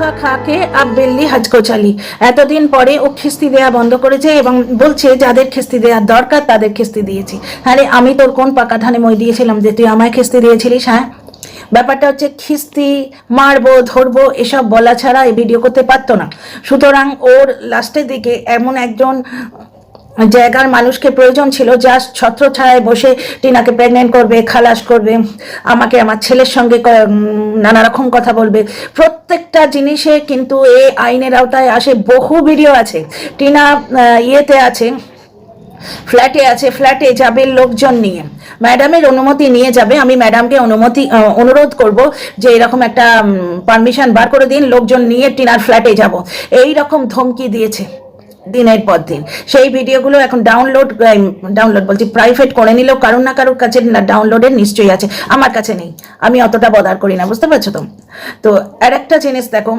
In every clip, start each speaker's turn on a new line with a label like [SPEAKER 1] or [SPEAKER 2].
[SPEAKER 1] ধোকা খাকে আব বিল্লি হজকো চালি। এতদিন পরে ও খিস্তি দেয়া বন্ধ করেছে এবং বলছে যাদের খিস্তি দেওয়ার দরকার তাদের খিস্তি দিয়েছি। আরে আমি তোর কোন পাকা ধানে মই দিয়েছিলাম যে তুই আমায় খিস্তি দিয়েছিলিস? হ্যাঁ, ব্যাপারটা হচ্ছে খিস্তি মারবো ধরবো এসব বলা ছাড়া এই ভিডিও করতে পারতো না। সুতরাং ওর লাস্টের দিকে এমন একজন জায়গার মানুষকে প্রয়োজন ছিল যা ছত্রছায়ায় বসে টিনাকে প্রেগনেন্ট করবে, খালাস করবে, আমাকে আমার ছেলের সঙ্গে নানা রকম কথা বলবে। প্রত্যেকটা জিনিসে কিন্তু এই আইনের আওতায় আসে। বহু ভিডিও আছে। টিনা ইয়েতে আছে, ফ্ল্যাটে আছে, ফ্ল্যাটে যাবে লোকজন নিয়ে, ম্যাডামের অনুমতি নিয়ে যাবে। আমি ম্যাডামকে অনুরোধ করব যে এরকম একটা পারমিশন বার করে দিন, লোকজন নিয়ে টিনার ফ্ল্যাটে যাব। এই রকম ধমকি দিয়েছে দিনের পর দিন। সেই ভিডিওগুলো এখন ডাউনলোড বলছি প্রাইভেট করে নিলেও কারোর না কারোর কাছে ডাউনলোডের নিশ্চয়ই আছে। আমার কাছে নেই, আমি অতটা বদার করি না, বুঝতে পারছো তো? তো আর একটা জিনিস দেখো,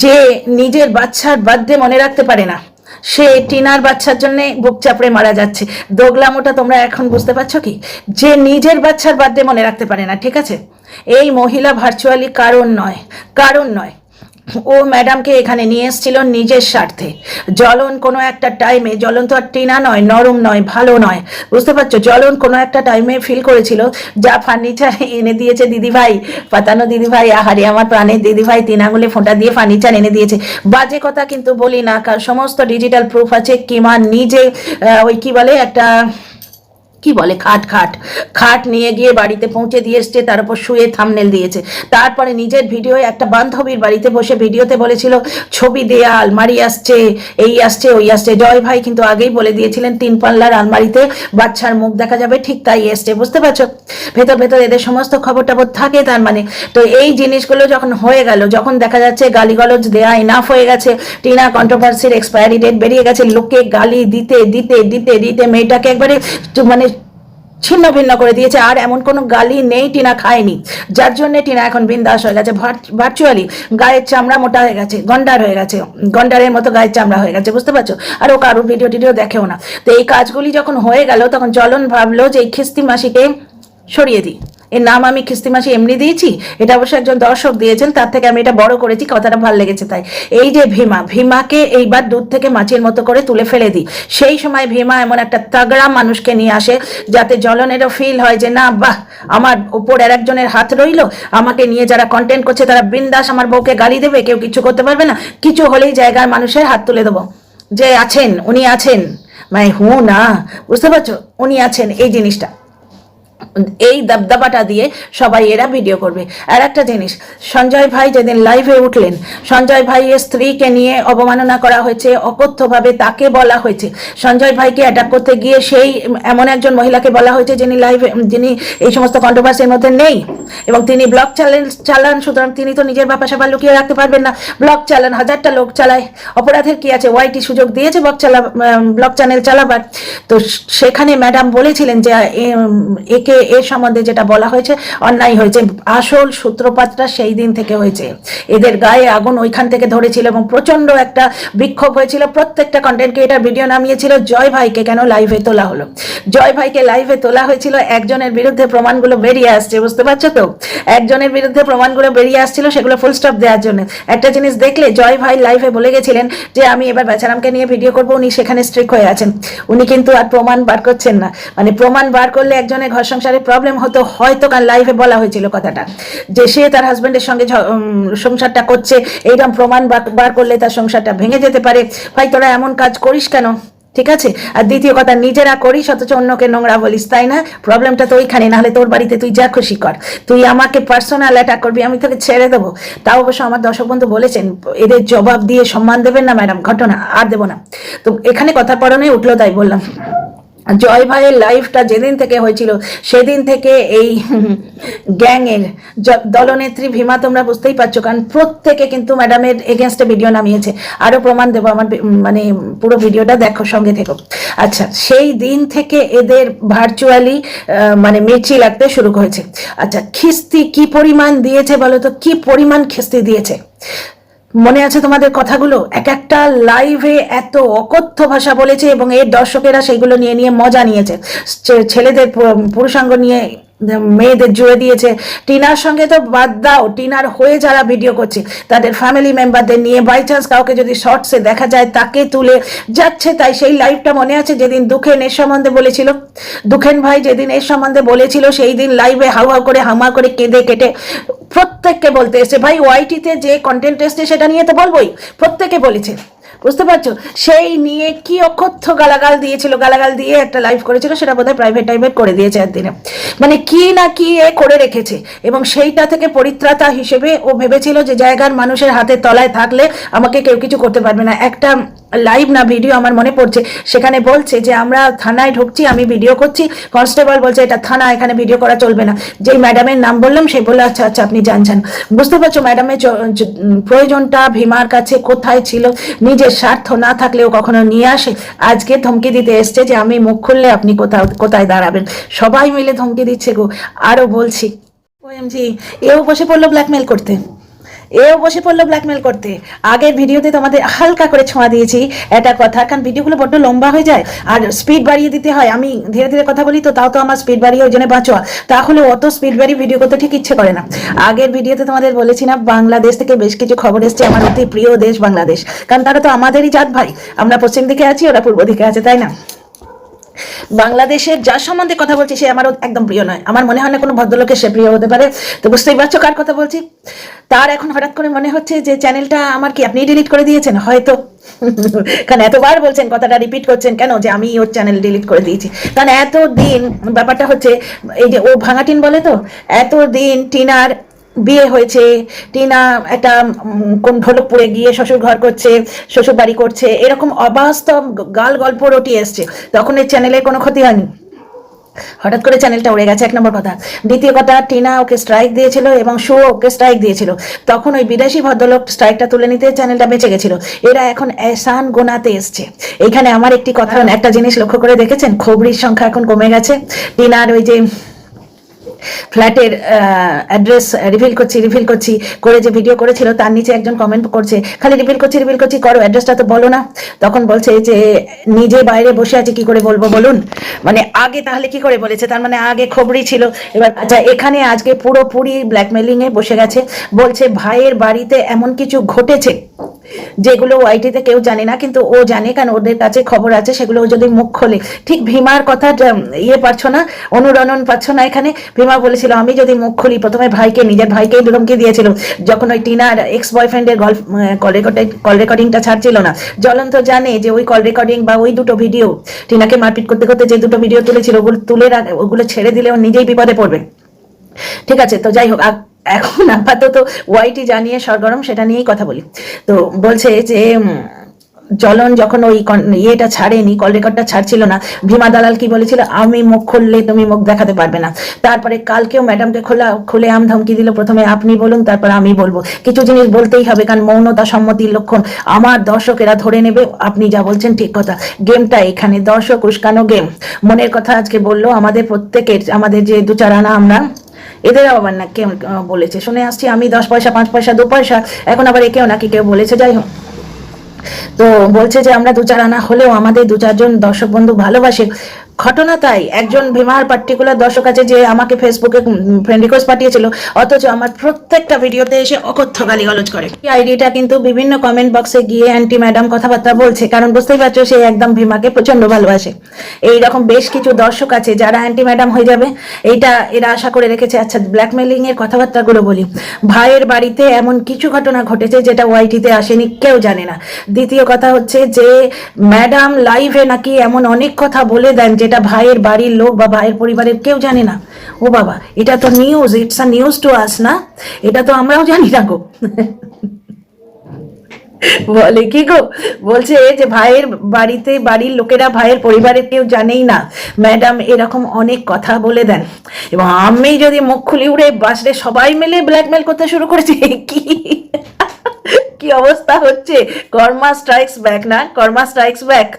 [SPEAKER 1] যে নিজের বাচ্চার বার্থডে মনে রাখতে পারে না, সে টিনার বাচ্চার জন্য বুক চাপড়ে মারা যাচ্ছে। দোগলামোটা তোমরা এখন বুঝতে পারছো কি? যে নিজের বাচ্চার বার্থডে মনে রাখতে পারে না, ঠিক আছে? এই মহিলা ভার্চুয়ালি কারণ নয়। ও ম্যাডামকে এখানে নিয়ে এসেছিল নিজের স্বার্থে। জ্বলন কোনো একটা টাইমে, জ্বলন তো আর টিনা নয়, নরম নয়, ভালো নয়, বুঝতে পারছো? জ্বলন কোনো একটা টাইমে ফিল করেছিল যা ফার্নিচার এনে দিয়েছে দিদিভাই, পাতানো দিদিভাই, আহারে আমার প্রাণের দিদিভাই, 3 আঙুলে ফোঁটা দিয়ে ফার্নিচার এনে দিয়েছে। বাজে কথা কিন্তু বলি না, কারণ সমস্ত ডিজিটাল প্রুফ আছে। কিমা নিজে ওই কি বলে একটা খাট নিয়ে গিয়ে বাড়িতে পৌঁছে দিয়ে এসছে, তার উপর শুয়ে থাম্বনেল দিয়েছে। তারপরে নিজের ভিডিও একটা বান্ধবীর বাড়িতে বসে ভিডিওতে বলেছিল ছবি দেয়া আলমারি আসছে, এই আসছে ওই আসছে। জয় ভাই কিন্তু আগেই বলে দিয়েছিলেন 3 পাল্লার আলমারিতে বাচ্চার মুখ দেখা যাবে, ঠিক তাই এসছে, বুঝতে পারছো? ভেতর এদের সমস্ত খবর টবর থাকে। তার মানে তো এই জিনিসগুলো যখন হয়ে গেল, যখন দেখা যাচ্ছে গালিগালজ দেয়া ইনাফ হয়ে গেছে, টিনা কন্ট্রোভার্সির এক্সপায়ারি ডেট বেরিয়ে গেছে, লোকে গালি দিতে দিতে দিতে দিতে মেয়েটাকে একবারে মানে ছিন্ন ভিন্ন করে দিয়েছে। আর এমন কোনো গালি নেই টিনা খায়নি, যার জন্য টিনা এখন বিন্দাস হয়ে গেছে। ভার্চুয়ালি গায়ের চামড়া মোটা হয়ে গেছে, গন্ডার হয়ে গেছে, গন্ডারের মতো গায়ের চামড়া হয়ে গেছে, বুঝতে পারছো? আর ও কারোর ভিডিও দেখেও না। তো এই কাজগুলি যখন হয়ে গেল, তখন জ্বলন ভাবলো যে এই খিস্তি মাসিকে সরিয়ে দিই। এর নাম আমি খিস্তি মাসি এমনি দিয়েছি, এটা অবশ্য একজন দর্শক দিয়েছেন, তার থেকে আমি এটা বড় করেছি, কথাটা ভালো লেগেছে তাই। এই যে ভীমাকে এইবার দুধ থেকে মাছের মতো করে তুলে ফেলে দিই। সেই সময় ভীমা এমন একটা তাগড়া মানুষকে নিয়ে আসে যাতে জ্বলনেরও ফিল হয় যে না, বাহ, আমার উপর আর একজনের হাত রইল, আমাকে নিয়ে যারা কন্টেন্ট করছে তারা বিন্দাস আমার বউকে গালি দেবে, কেউ কিছু করতে পারবে না, কিছু হলেই জায়গার মানুষের হাত তুলে দেবো যে আছেন, উনি আছেন, মানে না, বুঝতে পারছো? উনি আছেন, এই জিনিসটা, এই দাবদাবাটা দিয়ে সবাই এরা ভিডিও করবে। আর একটা জিনিস, সঞ্জয় ভাই যেদিন লাইভে উঠলেন, সঞ্জয় ভাইয়ের স্ত্রীকে নিয়ে অবমাননা করা হয়েছে, অকথ্যভাবে তাকে বলা হয়েছে। সঞ্জয় ভাইকে অ্যাটাক করতে গিয়ে সেই এমন একজন মহিলাকে বলা হয়েছে যিনি এই সমস্ত কন্ট্রোভার্সির মধ্যে নেই, এবং তিনি ব্লগ চালান। সুতরাং তিনি তো নিজের ব্যাপার স্যাপার লুকিয়ে রাখতে পারবেন না। ব্লগ চালান, 1000টা লোক চালায়, অপরাধের কি আছে? ওয়াইটি সুযোগ দিয়েছে ব্লগ চ্যানেল চালাবার। তো সেখানে ম্যাডাম বলেছিলেন যে একে এর সম্বন্ধে যেটা বলা হয়েছে অন্যায় হয়েছে। আসল সূত্রপাতটা সেই দিন থেকে হয়েছে। এদের গায়ে আগুন ওইখান থেকে ধরেছিল এবং প্রচন্ড একটা বিক্ষোভ হয়েছিল। প্রত্যেকটা কন্টেন্ট ক্রিয়েটর ভিডিও নামিয়েছিল। জয় ভাইকে কেন লাইভে তোলা হলো? জয় ভাইকে লাইভে তোলা হয়েছিল, একজনের বিরুদ্ধে প্রমাণগুলো বেরিয়ে আসছে, বুঝতে পারছো তো? একজনের বিরুদ্ধে প্রমাণগুলো বেরিয়ে আসছিল, সেগুলো ফুল স্টপ দেওয়ার জন্য। একটা জিনিস দেখলে, জয় ভাই লাইভে বলে গেছিলেন যে আমি এবার বেচারামকে নিয়ে ভিডিও করবো, উনি সেখানে স্ট্রিক হয়ে আছেন। উনি কিন্তু আর প্রমাণ বার করছেন না। মানে প্রমাণ বার করলে একজনের ঘর সংসারে প্রবলেম হতো হয়তো, কারণ লাইভে বলা হয়েছিল কথাটা যে সে তার হাজবেন্ডের সঙ্গে সংসারটা করছে, এইরকম প্রমাণ বার করলে তার সংসারটা ভেঙে যেতে পারে। ভাই তোরা এমন কাজ করিস কেন? ঠিক আছে? আর দ্বিতীয় কথা, নিজেরা করিস অথচ অন্যকে নোংরা বলিস, তাই না? প্রবলেমটা তো ওইখানে। নাহলে তোর বাড়িতে তুই যা খুশি কর, তুই আমাকে পার্সোনাল অ্যাটাক করবি, আমি তোকে ছেড়ে দেবো। তাও অবশ্য আমার দর্শক বন্ধু বলেছেন এদের জবাব দিয়ে সম্মান দেবেন না ম্যাডাম, ঘটনা আর দেবো না। তো এখানে কথা পড়ানোই উঠলো, তাই বললাম। জয় ভাইয়ের লাইফটা যেদিন থেকে হয়েছিল সেদিন থেকে এই গ্যাংয়ের দলনেত্রী ভীমা, তোমরা বুঝতেই পারছো, কারণ প্রত্যেকে কিন্তু ম্যাডামের এগেনস্টে ভিডিও নামিয়েছে। আরও প্রমাণ দেবো, আমার মানে পুরো ভিডিওটা দেখো, সঙ্গে থেকো। আচ্ছা, সেই দিন থেকে এদের ভার্চুয়ালি মানে মির্চি লাগতে শুরু করেছে। আচ্ছা, খিস্তি কি পরিমাণ দিয়েছে বলো তো? কি পরিমাণ খিস্তি দিয়েছে মনে আছে তোমাদের কথাগুলো? এক একটা লাইভে এত অকথ্য ভাষা বলেছে এবং এর দর্শকেরা সেগুলো নিয়ে মজা নিয়েছে। ছেলেদের পুরুষাঙ্গ নিয়ে মেয়েদের জুড়ে দিয়েছে। টিনার সঙ্গে তো বাদ দাও, টিনার হয়ে যারা ভিডিও করছে তাদের ফ্যামিলি মেম্বারদের নিয়ে বাই চান্স কাউকে যদি শর্টসে দেখা যায় তাকে তুলে যাচ্ছে। তাই সেই লাইভটা মনে আছে যেদিন দুখেন এর সম্বন্ধে বলেছিল, দুখেন ভাই যেদিন এর সম্বন্ধে বলেছিল সেই দিন লাইভে হাওয়া করে হামা করে কেঁদে কেটে প্রত্যেককে বলতে এসছে, ভাই ওয়াইটিতে যে কন্টেন্ট এসছে সেটা নিয়ে তো বলবোই, প্রত্যেকে বলেছে, বুঝতে পারছো? সেই নিয়ে কি অকথ্য গালাগাল দিয়েছিল, গালাগাল দিয়ে একটা লাইভ করেছিল, সেটা বোধহয় প্রাইভেট করে দিয়েছে একদিনে। মানে কি না কি এ করে রেখেছে, এবং সেইটা থেকে পরিত্রাতা হিসেবে ও ভেবেছিল যে জায়গার মানুষের হাতের তলায় থাকলে আমাকে কেউ কিছু করতে পারবে না। একটা লাইভ না ভিডিও আমার মনে পড়ছে, সেখানে বলছে যে আমরা থানায় ঢুকছি, আমি ভিডিও করছি, কনস্টেবল বলছে এটা থানা, এখানে ভিডিও করা চলবে না। যেই ম্যাডামের নাম বললাম সে বললো আচ্ছা আচ্ছা আপনি জানছেন। বুঝতে পারছো ম্যাডামের প্রয়োজনটা ভীমার কাছে কোথায় ছিল? নিজের স্বার্থ না থাকলেও কখনো নিয়ে আসে। আজকে ধমকি দিতে এসছে যে আমি মুখ খুললে আপনি কোথায় দাঁড়াবেন। সবাই মিলে ধমকি দিচ্ছে গো। আরো বলছি ওএমজি, এও বসে পড়লো ব্ল্যাকমেল করতে, আগের ভিডিওতে তোমাদের হালকা করে ছোঁয়া দিয়েছি একটা কথা, কারণ ভিডিওগুলো বড্ড লম্বা হয়ে যায় আর স্পিড বাড়িয়ে দিতে হয়। আমি ধীরে ধীরে কথা বলি তো, তাও তো আমার স্পিড বাড়িয়ে ওই জন্য বাঁচোয়া, তাহলে অত স্পিড বাড়িয়ে ভিডিও করতে ঠিক ইচ্ছে করে না। আগের ভিডিওতে তোমাদের বলেছি না, বাংলাদেশ থেকে বেশ কিছু খবর এসছে, আমার অতি প্রিয় দেশ বাংলাদেশ, কারণ তারা তো আমাদেরই জাত ভাই। আমরা পশ্চিম দিকে আছি, ওরা পূর্ব দিকে আছে, তাই না? বাংলাদেশের যার সম্বন্ধে কথা বলছি সে আমারও একদম প্রিয় নয়, আমার মনে হয় না কোনো ভদ্রলোকের সে প্রিয় হতে পারে। তো বুঝতেই পারছো কার কথা বলছি। তার এখন হঠাৎ করে মনে হচ্ছে যে চ্যানেলটা আমার কি আপনি ডিলিট করে দিয়েছেন হয়তো, কারণ এতবার বলছেন, কথাটা রিপিট করছেন কেন যে আমি ওর চ্যানেল ডিলিট করে দিয়েছি। কারণ এতদিন ব্যাপারটা হচ্ছে এই যে ও ভাঙাটিন বলে, তো এতদিন টিনার বিয়ে হয়েছে, টিনা একটা কোন ঢোলকপুরে গিয়ে শ্বশুর ঘর করছে, শ্বশুর বাড়ি করছে, এরকম অবাস্তব গাল গল্প রটিয়ে এসছে, তখন এই চ্যানেলের কোনো ক্ষতি হয়নি। হঠাৎ করে চ্যানেলটা উড়ে গেছে, এক নম্বর কথা। দ্বিতীয় কথা, টিনা ওকে স্ট্রাইক দিয়েছিল এবং শো ওকে স্ট্রাইক দিয়েছিল, তখন ওই বিদেশি ভদ্রলোক স্ট্রাইকটা তুলে নিতে চ্যানেলটা বেঁচে গেছিল। এরা এখন এহসান গোনাতে এসছে। এখানে আমার একটি কথা, একটা জিনিস লক্ষ্য করে দেখেছেন, খবরির সংখ্যা এখন কমে গেছে। টিনার ওই যে ফ্ল্যাটের অ্যাড্রেস রিভিল করছি করে যে ভিডিও করেছিল, তার নিচে একজন কমেন্ট করছে খালি রিভিল করছি করো, অ্যাড্রেসটা তো বলো না। তখন বলছে যে নিজে বাইরে বসে আছে, কি করে বলবো বলুন। মানে আগে তাহলে কি করে বলেছে, তার মানে আগে খবরই ছিল। এবার আচ্ছা, এখানে আজকে পুরোপুরি ব্ল্যাকমেলিং এ বসে গেছে, বলছে ভাইয়ের বাড়িতে এমন কিছু ঘটেছে যেগুলো ওয়াইটিতে কেউ জানে না, কিন্তু ও জানে, কারণ ওদের কাছে খবর আছে, সেগুলো যদি মুখ খোলে। ঠিক ভীমার কথা ইয়ে পাচ্ছ না, অনুরণন পাচ্ছ না। এখানে ভীমা বলেছিল আমি যদি মুখ খুলি, প্রথমে ভাইকে, নিজের ভাইকেই ধমকি দিয়েছিল যখন ওই টিনার এক্স বয়ফ্রেন্ডের কল রেকর্ডিংটা ছাড়ছিল না। জ্বলন্ত জানে যে ওই কল রেকর্ডিং বা ওই দুটো ভিডিও, টিনাকে মারপিট করতে করতে যে দুটো ভিডিও তুলেছিল, ওগুলো ছেড়ে দিলে ও নিজেই বিপদে পড়বে। ঠিক আছে, তো যাই হোক, এখন আপাতত ওয়াইটি জানিয়ে সরগরম, সেটা নিয়েই কথা বলি। তো বলছে যে জ্বলন যখন ওই ইয়েটা ছাড়েনি, কল রেকর্ডটা ছাড়ছিল না, ভীমা দালাল কি বলেছিল, আমি মুখ খুললে তুমি মুখ দেখাতে পারবে না। তারপরে কালকেও ম্যাডামকে খুলে আম ধমকি দিল, প্রথমে আপনি বলুন তারপর আমি বলবো। কিছু জিনিস বলতেই হবে, কারণ মৌনতা সম্মতির লক্ষণ। আমার দর্শকেরা ধরে নেবে আপনি যা বলছেন ঠিক কথা। গেমটা এখানে দর্শক উস্কানো গেম। মনের কথা আজকে বললো আমাদের প্রত্যেকের, আমাদের যে দু চার আনা আমরা, এদের আবার না কেউ বলেছে শুনে আসছি আমি, 10 পয়সা 5 পয়সা 2 পয়সা, এখন আবার একেও নাকি কেউ বলেছে। যাই হোক, তো বলছে যে আমরা 2-4 আনা হলেও আমাদের 2-4 জন দর্শক বন্ধু ভালোবাসে। ঘটনা তাই, একজন ভীমার পার্টিকুলার দর্শক আছে যে আমাকে ফেসবুকে ফ্রেন্ড রিকোয়েস্ট পাঠিয়েছিল, অথচ আমার প্রত্যেকটা ভিডিওতে এসে অকথ্য গালিগালাজ করে। এই আইডিটা কিন্তু বিভিন্ন কমেন্ট বক্সে গিয়ে অ্যান্টি ম্যাডাম কথাবার্তা বলছে, কারণ বুঝতেই পারছো সে একদম ভীমাকে প্রচন্ড ভালোবাসে। এইরকম বেশ কিছু দর্শক আছে যারা অ্যান্টি ম্যাডাম হয়ে যাবে, এইটা এরা আশা করে রেখেছে। আচ্ছা, ব্ল্যাকমেলিং এর কথাবার্তাগুলো বলি। ভাইয়ের বাড়িতে এমন কিছু ঘটনা ঘটেছে যেটা ওয়াইটিতে আসেনি, কেউ জানে না। দ্বিতীয় কথা হচ্ছে যে ম্যাডাম লাইভে নাকি এমন অনেক কথা বলে দেন যেটা ভাইয়ের বাড়ির লোক বা ভাইয়ের পরিবারের কেউ জানে না। ও বাবা, এটা তো news, it's a news to us না, এটা তো আমরাও জানি না গো। বলে কি গো, বলছে যে ভাইয়ের বাড়িতে বাড়ির লোকেরা, ভাইয়ের পরিবারের কেউ জানেই না ম্যাডাম এরকম অনেক কথা বলে দেন। এবং আমি যদি মুখ খুলি উড়ে বাসরে সবাই মিলে ব্ল্যাকমেল করতে শুরু করেছে। কি কি অবস্থা হচ্ছে, কর্মা স্ট্রাইকস ব্যাক না, কর্মা স্ট্রাইকস ব্যাক।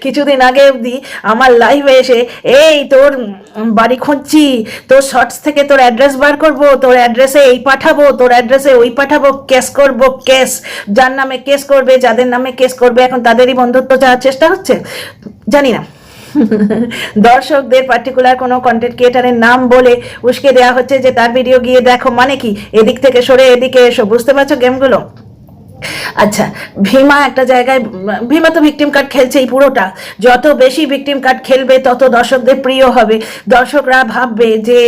[SPEAKER 1] কিছুদিন আগে অবধি আমার লাইভে এসে এই তোর বাড়ি খুঁজছি, তোর শর্টস থেকে তোর অ্যাড্রেস বার করব, তোর অ্যাড্রেসে এই পাঠাবো, তোর অ্যাড্রেসে ওই পাঠাবো, কেস করব, কেস। যার নামে কেস করবে, যাদের নামে কেস করবে, এখন তাদেরই বন্ধুত্ব চাওয়ার চেষ্টা হচ্ছে, জানি না। দর্শকদের পার্টিকুলার কোনো কন্টেন্ট ক্রিয়েটারের নাম বলে উস্কে দেওয়া হচ্ছে যে তার ভিডিও গিয়ে দেখো, মানে কি এদিক থেকে সরে এদিকে এসো, বুঝতে পারছো গেমগুলো? আচ্ছা, ভীমা একটা জায়গায়, ভীমা তো ভিকটিম কার্ড খেলছে এই পুরোটা, যত বেশি ভিকটিম কার্ড খেলবে তত দর্শকদের প্রিয় হবে, দর্শকরা ভাববে যে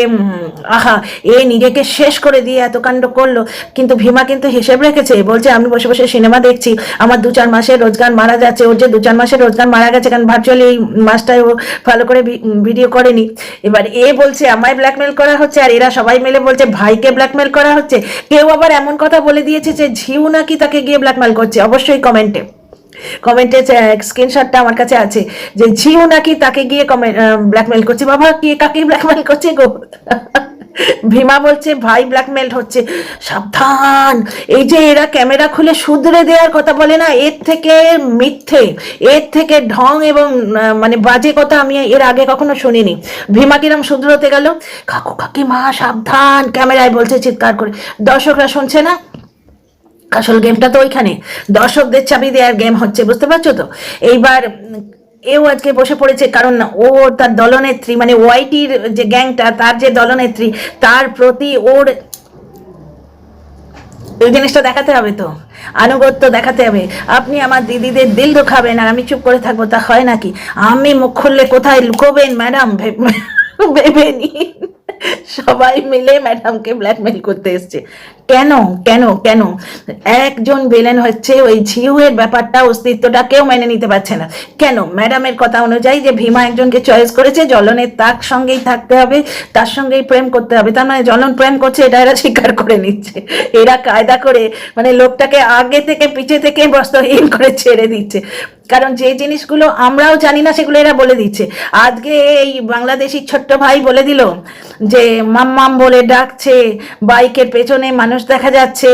[SPEAKER 1] আহা এ নিজেকে শেষ করে দিয়ে এত কাণ্ড করলো। কিন্তু ভীমা কিন্তু হিসেব রেখেছে, বলছে আমি বসে বসে সিনেমা দেখছি, আমার 2-4 মাসের রোজগার মারা যাচ্ছে। ওর যে 2-4 মাসের রোজগার মারা গেছে, কারণ ভার্চুয়ালি এই মাসটায় ও ভালো করে ভিডিও করেনি। এবার এ বলছে আমায় ব্ল্যাকমেল করা হচ্ছে, আর এরা সবাই মিলে বলছে ভাইকে ব্ল্যাকমেল করা হচ্ছে। কেউ আবার এমন কথা বলে দিয়েছে যে ঝিউ নাকি তাকে গিয়ে ব্ল্যাকমেল করছে। অবশ্যই কমেন্টে স্ক্রিনশটটা আমার কাছে আছে যে ঝিউ নাকি তাকে গিয়ে ব্ল্যাকমেল করছে। বাবা কে কাকে ব্ল্যাকমেল করছে গো? ভীমা বলছে ভাই ব্ল্যাকমেল হচ্ছে। সাবধান, এই যে এরা ক্যামেরা খুলে শুধরে দেওয়ার কথা বলে না, এর থেকে মিথ্যে, এর থেকে ঢং এবং মানে বাজে কথা আমি এর আগে কখনো শুনিনি। ভীমা কিরম শুধরোতে গেল, কাকু কাকিমা সাবধান, ক্যামেরায় বলছে চিৎকার করে। দর্শকরা শুনছে না? আসল গেমটা তো ওইখানে, দর্শকদের চাবি দেওয়ার গেম হচ্ছে, বুঝতে পারছো তো? এইবার এও আজকে বসে পড়েছে, কারণ ও তার দলনেত্রী মানে ওয়াইটির যে গ্যাংটা, তার যে দলনেত্রী, তার প্রতি ওর এই জিনিসটা দেখাতে হবে, তো আনুগত্য দেখাতে হবে। আপনি আমার দিদিদের দিল দুখাবেন আর আমি চুপ করে থাকবো, তা হয় নাকি? আমি মুখ খুললে কোথায় লুকোবেন ম্যাডাম ভেবে নিন। সবাই মিলে ম্যাডামকে ব্ল্যাকমেল করতে এসছে। কেন কেন কেন? একজন ভিলেন হচ্ছে ওই ঝিউয়ের ব্যাপারটা, অস্তিত্বটা কেউ মেনে নিতে পারছে না। কেন? ম্যাডামের কথা অনুযায়ী যে ভীমা একজনকে চয়েস করেছে, জ্বলনের তার সঙ্গেই থাকতে হবে, তার সঙ্গেই প্রেম করতে হবে। তার মানে জ্বলন প্রেম করছে, এটা এরা স্বীকার করে নিচ্ছে। এরা কায়দা করে মানে লোকটাকে আগে থেকে পিছে থেকে বস্ত্রহীন করে ছেড়ে দিচ্ছে, কারণ যে জিনিসগুলো আমরাও জানি না সেগুলো এরা বলে দিচ্ছে। আজকে এই বাংলাদেশি ছোট্ট ভাই বলে দিল যে মাম্মাম বলে ডাকছে, বাইকের পেছনে মানুষ দেখা যাচ্ছে,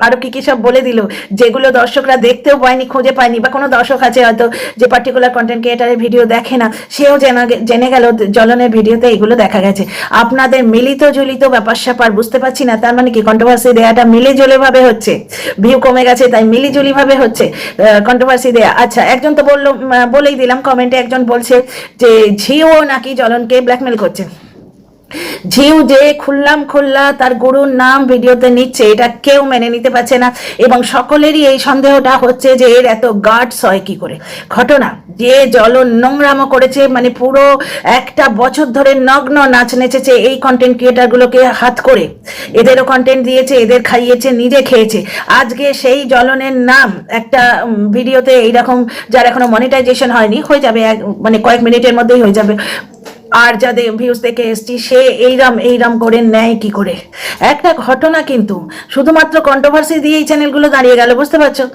[SPEAKER 1] আরো কি কি সব বলে দিল, যেগুলো দর্শকরা দেখতেও পায়নি, খুঁজে পায়নি। বা কোনো দর্শক আছে হয়তো যে পার্টিকুলার কন্টেন্ট ক্রিয়েটারের ভিডিও দেখে না, সেও জেনে গেল জ্বলনের ভিডিওতে এগুলো দেখা গেছে। আপনাদের মিলিত জুলিত ব্যাপার স্যাপার বুঝতে পারছি না, তার মানে কি কন্ট্রোভার্সি দেওয়াটা মিলে জলে ভাবে হচ্ছে, ভিউ কমে গেছে তাই মিলিজুলি ভাবে হচ্ছে কন্ট্রোভার্সি দেয়া। আচ্ছা, একজন তো বলেই দিলাম কমেন্টে, একজন বলছে যে ঝিও নাকি জ্বলনকে ব্ল্যাকমেল করছে। ঝিউ যে খুল্লা তার গুরুর নাম ভিডিওতে নিচ্ছে, এটা কেউ মেনে নিতে পারছে না, এবং সকলেরই এই সন্দেহটা হচ্ছে যে এর এত গার্ডস হয় কি করে। ঘটনা যে জ্বলন নোংরামো করেছে, মানে পুরো একটা বছর ধরে নগ্ন নাচ নেচেছে এই কন্টেন্ট ক্রিয়েটারগুলোকে হাত করে, এদেরও কন্টেন্ট দিয়েছে, এদের খাইয়েছে, নিজে খেয়েছে। আজকে সেই জ্বলনের নাম একটা ভিডিওতে এইরকম, যার এখনো মনিটাইজেশন হয়নি, হয়ে যাবে মানে কয়েক মিনিটের মধ্যেই হয়ে যাবে, আর যাদের ভিউজ থেকে এসছি, সে এইরাম করে নেয় কি করে? একটা ঘটনা, কিন্তু শুধুমাত্র কন্ট্রোভার্সি দিয়ে এই চ্যানেলগুলো দাঁড়িয়ে গেল, বুঝতে পারছো?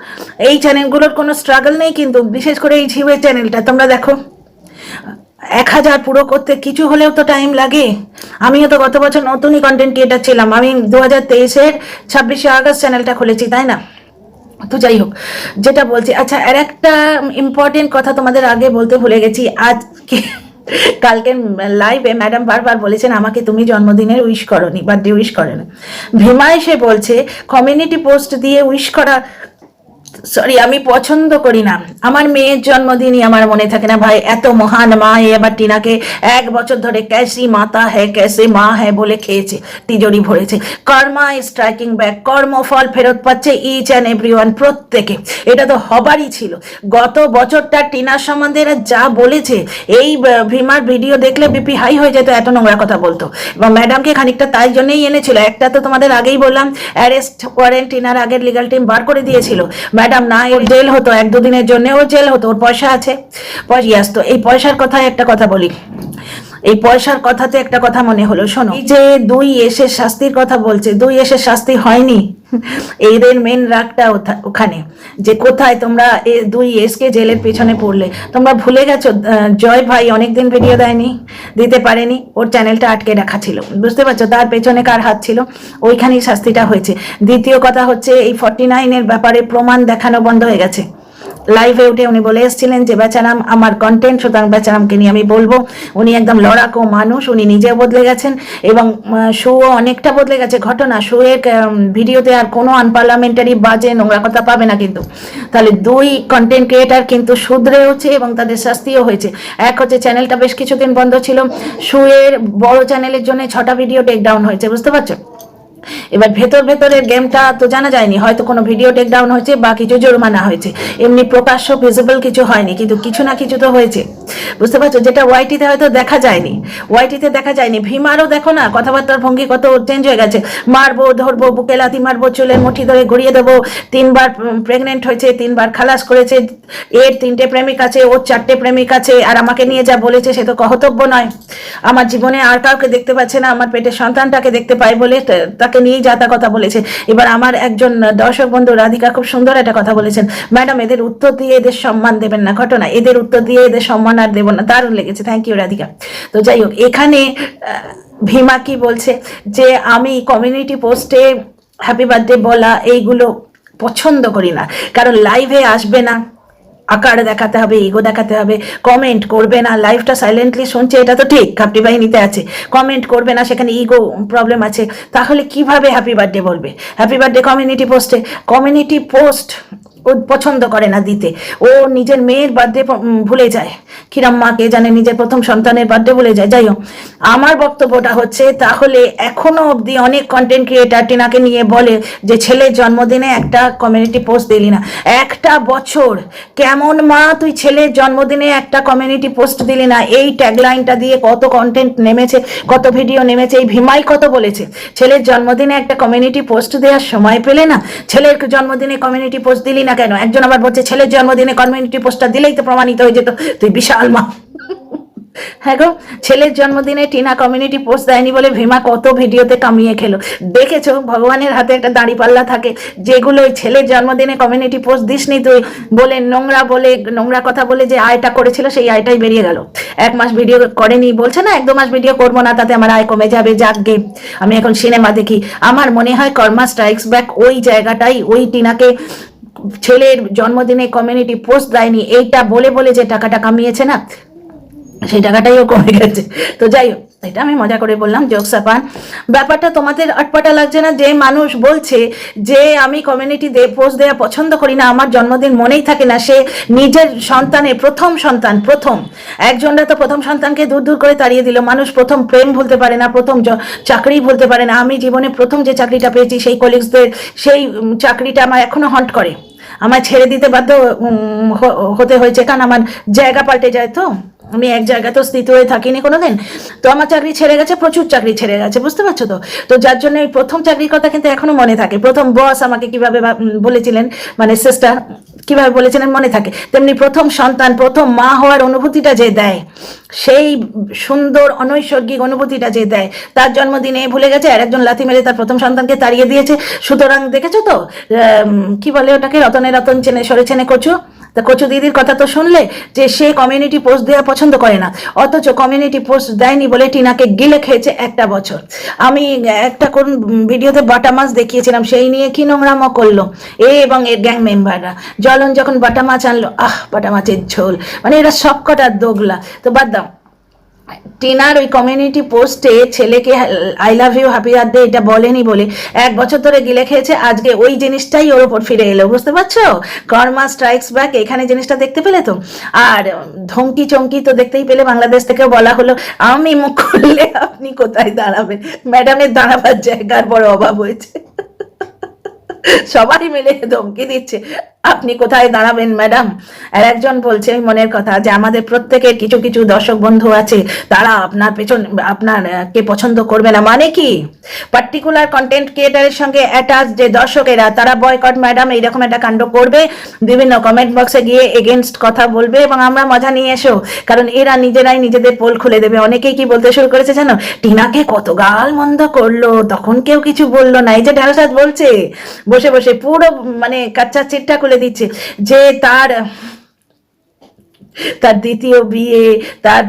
[SPEAKER 1] এই চ্যানেলগুলোর কোনো স্ট্রাগল নেই, কিন্তু বিশেষ করে এই ঝিউয়ের চ্যানেলটা তোমরা দেখো, 1000 পুরো করতে কিছু হলেও তো টাইম লাগে। আমিও তো গত বছর নতুনই কন্টেন্ট ক্রিয়েটার ছিলাম, আমি 2023-এর 26শে আগস্ট চ্যানেলটা খুলেছি, তাই না? তো যাই হোক, যেটা বলছি, আচ্ছা আর একটা ইম্পর্টেন্ট কথা তোমাদের আগে বলতে ভুলে গেছি। আজকে কালকে লাইভে ম্যাডাম বারবার বলেছেন আমাকে তুমি জন্মদিনের উইশ করনি, বার্থডে উইশ করেন। ভীমা এসে বলছে কমিউনিটি পোস্ট দিয়ে উইশ করা, সরি আমি পছন্দ করি না, আমার মেয়ের জন্মদিনই আমার মনে থাকে না ভাই। এত মহান মা, এবার টিনাকে 1 বছর ধরে ক্যাসি মাতা হ্যাঁ ক্যাসি মা হ্যাঁ বলে খেয়েছে, তিজোরি ভরেছে। কর্মা স্ট্রাইকিং ব্যাক, কর্মফল ফেরত পাচ্ছে ইচ অ্যান্ড এভরিওয়ান, প্রত্যেকে। এটা তো হবারই ছিল। গত বছরটা টিনার সম্বন্ধে এরা যা বলেছে, এই ভীমার ভিডিও দেখলে বিপি হাই হয়ে যেত, এত নোংরা কথা বলতো। এবং ম্যাডামকে খানিকটা তাই জন্যই এনেছিল। একটা তো তোমাদের আগেই বললাম, অ্যারেস্ট ওয়ারেন্ট টিনার আগের লিগাল টিম বার করে দিয়েছিল। ম্যাডাম না, ওর জেল হতো 1-2 দিনের জন্য, ওর জেল হতো, ওর পয়সা আছে, ইয়াস। তো এই পয়সার কথায় একটা কথা বলি, এই পয়সার কথাতে একটা কথা মনে হলো, শোনো। এই যে 2 এসের শাস্তির কথা বলছে, 2 এসের শাস্তি হয়নি, এদের মেন রাগটা ওখানে যে কোথায় তোমরা 2 এসকে জেলের পেছনে পড়লে। তোমরা ভুলে গেছো জয় ভাই অনেকদিন ভিডিও দেয়নি, দিতে পারেনি, ওর চ্যানেলটা আটকে রাখা ছিল, বুঝতে পারছো? তার পেছনে কার হাত ছিল? ওইখানেই শাস্তিটা হয়েছে। দ্বিতীয় কথা হচ্ছে এই 49-এর ব্যাপারে প্রমাণ দেখানো বন্ধ হয়ে গেছে। লাইভে উঠে উনি বলে এসেছিলেন যে বেচারাম আমার কন্টেন্ট, সুতরাং বেচারামকে নিয়ে আমি বলবো। উনি একদম লড়াকো মানুষ, উনি নিজেও বদলে গেছেন এবং শুও অনেকটা বদলে গেছে। ঘটনা শুয়ের ভিডিওতে আর কোনো আনপার্লামেন্টারি বাজে নোংরা কথা পাবে না কিন্তু। তাহলে দুই কন্টেন্ট ক্রিয়েটার কিন্তু শুধরেওছে এবং তাদের শাস্তিও হয়েছে। এক হচ্ছে চ্যানেলটা বেশ কিছুদিন বন্ধ ছিল, শুয়ের বড় চ্যানেলের জন্য 6টা ভিডিও টেক ডাউন হয়েছে, বুঝতে পারছো? এবার ভেতরের গেমটা তো জানা যায়নি, হয়তো কোনো ভিডিও টেক ডাউন হয়েছে বা কিছু জরিমানা হয়েছে, এমনি প্রকাশ্য ভিজিবল কিছু হয়নি, কিন্তু কিছু না কিছু তো হয়েছে, বুঝতে পারছো? যেটা ওয়াইটিতে হয়তো দেখা যায়নি, ওয়াইটিতে দেখা যায়নি। ভীমারও দেখো না কথাবার্তার ভঙ্গি কত চেঞ্জ হয়ে গেছে। মারবো, ধরবো, বুকে লাথি মারবো, চুলের মুঠি ধরে ঘুরিয়ে দেবো, 3বার প্রেগনেন্ট হয়েছে, 3বার খালাস করেছে, এর 3টে প্রেমিক আছে, ওর 4টে প্রেমিক আছে, আর আমাকে নিয়ে যা বলেছে সে তো কহতব্য নয়। আমার জীবনে আর কাউকে দেখতে পাচ্ছে না, আমার পেটের সন্তানটাকে দেখতে পাই বলে তাকে নিয়েই যা তা কথা বলেছে। এবার আমার একজন দর্শক বন্ধু রাধিকা খুব সুন্দর একটা কথা বলেছেন, ম্যাডাম এদের উত্তর দিয়ে এদের সম্মান দেবেন না। ঘটনা, এদের উত্তর দিয়ে এদের সম্মান আর দেবো না। দারুণ লেগেছে, থ্যাংক ইউ রাধিকা। তো যাই হোক, এখানে ভীমা কি বলছে যে আমি কমিউনিটি পোস্টে হ্যাপি বার্থডে বলা এইগুলো পছন্দ করি না, কারণ লাইভে আসবে না, আকার দেখাতে হবে, ইগো দেখাতে হবে, কমেন্ট করবে না, লাইভটা সাইলেন্টলি শুনছে, এটা তো ঠিক, খাপটি বাহিনীতে আছে, কমেন্ট করবে না, সেখানে ইগো প্রবলেম আছে, তাহলে কিভাবে হ্যাপি বার্থডে বলবে? হ্যাপি বার্থডে কমিউনিটি পোস্টে, কমিউনিটি পোস্ট ও পছন্দ করে না দিতে, ও নিজের মেয়ের বার্থডে ভুলে যায়, কিরম মা কে জানে, নিজের প্রথম সন্তানের বার্থডে ভুলে যায়। যাই হোক, আমার বক্তব্যটা হচ্ছে তাহলে এখনো অবধি অনেক কন্টেন্ট ক্রিয়েটার টিনাকে নিয়ে বলে যে ছেলের জন্মদিনে একটা কমিউনিটি পোস্ট দিলি না। একটা বছর কেমন মা তুই ছেলের জন্মদিনে একটা কমিউনিটি পোস্ট দিলি না? এই ট্যাগলাইনটা দিয়ে কত কন্টেন্ট নেমেছে, কত ভিডিও নেমেছে, এই ভীমাই কত বলেছে ছেলের জন্মদিনে একটা কমিউনিটি পোস্ট দেওয়ার সময় পেলে না, ছেলের জন্মদিনে কমিউনিটি পোস্ট দিলি না কেন? একজন আবার বলছে ছেলের জন্মদিনে কমিউনিটি পোস্টটা দিলেই তো প্রমাণিত হয়ে যেত তুই বিশাল মা। হ্যাঁ গো, ছেলের জন্মদিনে টিনা কমিউনিটি পোস্ট দেয়নি বলে ভীমা কত ভিডিওতে কামিয়ে খেলো। দেখেছো, ভগবানের হাতে একটা দাঁড়িপাল্লা থাকে, যেগুলো ওই ছেলের জন্মদিনে কমিউনিটি পোস্ট দিসনি তুই বলে নোংরা কথা বলে যে আয়টা করেছিল, সেই আয়টাই বেরিয়ে গেল। 1 মাস ভিডিও করেনি, বলছে না 1-2 মাস ভিডিও করবো না, তাতে আমার আয় কমে যাবে, যাকগে আমি এখন সিনেমা দেখি। আমার মনে হয় কর্মা স্ট্রাইকস ব্যাক ওই জায়গাটাই, ওই টিনাকে ছেলের জন্মদিনে কমিউনিটি পোস্ট দেয়নি এইটা বলে বলে যে টাকাটা কামিয়েছে না, সেই টাকাটাইও কমে গেছে। তো যাই হোক, এটা আমি মজা করে বললাম, জোকস আপান। ব্যাপারটা তোমাদের আটপাটা লাগছে না? যে মানুষ বলছে যে আমি কমিউনিটি পোস্ট দেওয়া পছন্দ করি না, আমার জন্মদিন মনেই থাকে না, সে নিজের সন্তানের প্রথম একজনরা তো প্রথম সন্তানকে দূর দূর করে তাড়িয়ে দিল। মানুষ প্রথম প্রেম ভুলতে পারে না, প্রথম চাকরি ভুলতে পারে না। আমি জীবনে প্রথম যে চাকরিটা পেয়েছি, সেই কলিগসদের সেই চাকরিটা আমার এখনো হন্ট করে, আমার ছেড়ে দিতে বাধ্য হতে হয়েছে, কারণ আমার জায়গা পাল্টে যায়। তো আমি এক জায়গায় তো স্থিত হয়ে থাকিনি কোনোদিন, তো আমার চাকরি ছেড়ে গেছে, প্রচুর চাকরি ছেড়ে গেছে, বুঝতে পারছো? তো যার জন্য এই প্রথম চাকরির কথা কিন্তু এখনো মনে থাকে। প্রথম বস আমাকে কিভাবে বলেছিলেন, মানে সিস্টার কিভাবে বলেছিলেন মনে থাকে। তেমনি প্রথম সন্তান, প্রথম মা হওয়ার অনুভূতিটা যে দেয়, সেই সুন্দর অনৈসর্গিক অনুভূতিটা যে দেয়, তার জন্মদিনে ভুলে গেছে, আর একজন লাথি মেরে তার প্রথম সন্তানকে তাড়িয়ে দিয়েছে। সুতরাং দেখেছো তো, কি বলে ওটাকে, রতনে রতন চেনে সরে চেনে কচু। তা কচু দিদির কথা তো শুনলে, যে সে কমিউনিটি পোস্ট দেওয়া পছন্দ করে না, অথচ কমিউনিটি পোস্ট দেয়নি বলে টিনাকে গিলে খেয়েছে 1টা বছর। আমি একটা কোন ভিডিওতে বাটা মাছ দেখিয়েছিলাম, সেই নিয়ে কি নোংরামো করলো এবং এর গ্যাং মেম্বাররা। জ্বলন যখন বাটা মাছ আনলো, বাটা মাছের ঝোল, মানে এরা সব কটার দোগলা। তো বাদ দাও, টিনার ওই কমিউনিটি পোস্টে ছেলেকে I love you happy birthday এটা বলেনি বলে 1 বছর ধরে গিলে খেয়েছে, আজকে ওই জিনিসটাই ওর ওপর ফিরে এলো, বুঝতে পারছো? কর্মা স্ট্রাইকস ব্যাক, এখানে জিনিসটা দেখতে পেলে তো। আর ধমকি চমকি তো দেখতেই পেলে, বাংলাদেশ থেকেও বলা হলো আমি মুখ খুললে আপনি কোথায় দাঁড়াবেন? ম্যাডামের দাঁড়াবার জায়গার বড় অভাব হয়েছে, সবাই মিলে ধমকি দিচ্ছে আপনি কোথায় দাঁড়াবেন ম্যাডাম। আর একজন বলছে মনের কথা, যে আমাদের প্রত্যেকের কিছু কিছু দর্শক বন্ধু আছে, তারা আপনাকে পছন্দ করবে না। মানে কি, পার্টিকুলার কন্টেন্ট ক্রিয়েটারের সঙ্গে অ্যাটাচ যে দর্শকেরা, তারা বয়কট ম্যাডাম এইরকম একটা কাণ্ড করবে, বিভিন্ন কমেন্ট বক্সে গিয়ে এগেনস্ট কথা বলবে, এবং আমরা মজা নিয়ে এসো, কারণ এরা নিজেরাই নিজেদের পোল খুলে দেবে। অনেকেই কি বলতে শুরু করেছে জানো, টিনাকে কত গাল মন্দ করলো, তখন কেউ কিছু বললো না। এই যে ঢেঁড়সাদ বলছে, বসে বসে পুরো মানে কাচ্চা চিটটা খুলে দিচ্ছে, যে তার তার দ্বিতীয় বিয়ে, তার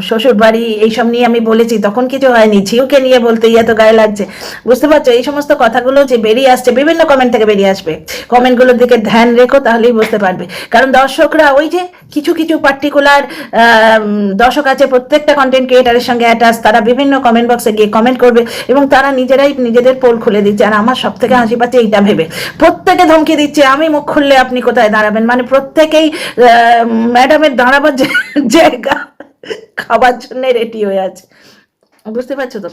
[SPEAKER 1] শ্বশুর বাড়ি, এইসব নিয়ে আমি বলেছি, তখন কিছু হয়নি। ঝিউকে নিয়ে বলতেই এত গায়ে লাগছে, বুঝতে পারছো? এই সমস্ত কথাগুলো যে বেরিয়ে আসছে, বিভিন্ন কমেন্ট থেকে বেরিয়ে আসবে, কমেন্টগুলোর দিকে ধ্যান রেখো, তাহলেই বুঝতে পারবে। কারণ দর্শকরা ওই যে কিছু কিছু পার্টিকুলার দর্শক আছে, প্রত্যেকটা কন্টেন্ট ক্রিয়েটারের সঙ্গে অ্যাটাচ, তারা বিভিন্ন কমেন্ট বক্সে গিয়ে কমেন্ট করবে এবং তারা নিজেরাই নিজেদের পোল খুলে দিচ্ছে। আর আমার সব থেকে হাসি পাচ্ছে এইটা ভেবে, প্রত্যেকে ধমকি দিচ্ছে আমি মুখ খুললে আপনি কোথায় দাঁড়াবেন, মানে প্রত্যেকেই ম্যাডামের দাঁড়াবার জায়গা খাবার জন্য রেডি হয়ে আছে, বুঝতে পারছো তো?